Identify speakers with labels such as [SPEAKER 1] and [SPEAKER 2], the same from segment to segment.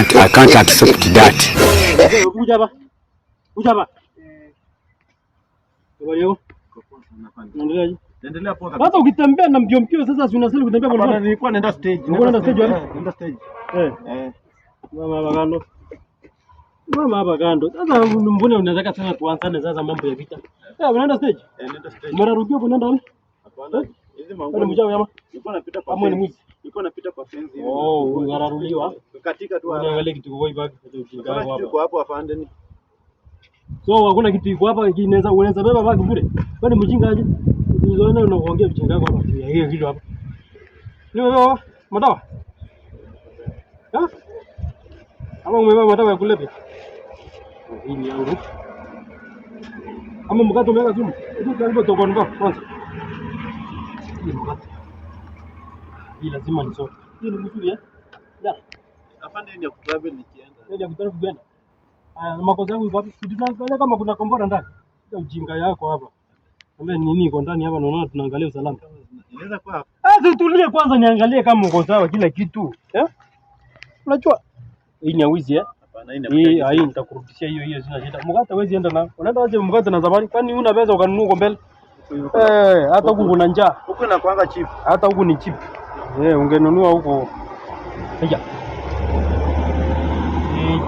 [SPEAKER 1] can't accept that.
[SPEAKER 2] Ujaba. Endelea poa kabisa. Sasa ukitembea na mbio mpio sasa si unasali kutembea kwa nini? Nilikuwa naenda stage. Naenda stage. Mama hapa kando. Sasa mbona unataka sana tuanzane sasa mambo ya vita? Unaenda stage? Naenda stage. Mara rudio unaenda wapi? Hapana. Hizi mambo ni mjao yama. Nilikuwa napita kwa fence. Nilikuwa napita kwa fence. Ungararuliwa. Katika tu angalia kitu kwa bag ujinga hapo. Kitu hapo afande ni. So hakuna kitu iko hapa unaweza beba bag bure. Kwani mjinga aje? Unaona unaongea ujinga wako hapa. Hiyo hilo hapa. Leo madawa. Ama umebeba madawa ya kulevya? Hii ni yangu. Ama mkato umeweka sumu? Ndio karibu tokonga kwanza. Hii mkato. Hii lazima nisote. Hii ni mzuri Ya. Afande ni ya kutravel nikienda. Ni ya kutravel kwenda. Makosa yangu iko wapi? Tunaangalia kama kuna kombora ndani. Ndio ujinga yako hapa. Kumbe nini iko ndani hapa naona tunaangalia usalama. Inaweza kuwa hapa. Tutulie kwanza niangalie kama uko sawa kila kitu. Unajua hii ni wizi Hapana hii nitakurudishia hiyo sina shida. Mkate hawezi enda na. Unaenda aje mkate na zamani? Kwani una pesa ukanunua huko mbele? Hata huku kuna njaa. Huko na kuanga cheap. Hata huku ni cheap. Ungenunua huko. Haya.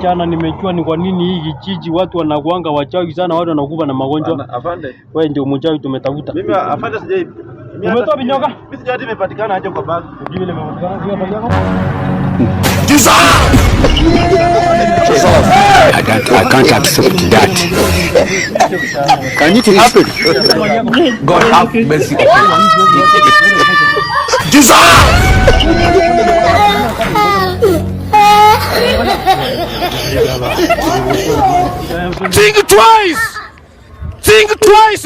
[SPEAKER 2] Jana nimejua ni kwa nini hii kijiji watu wanakuanga wachawi sana, watu wanakufa na magonjwa. Afande. Wewe ndio mchawi tumetafuta. Mimi afande sijai. Umetoa binyoka? Mimi sijai nimepatikana aje kwa bag. Unajua ile imepatikana sio bag yako?
[SPEAKER 1] I can't accept that. Can it happen? God have mercy upon Jesus! Think twice! Think twice!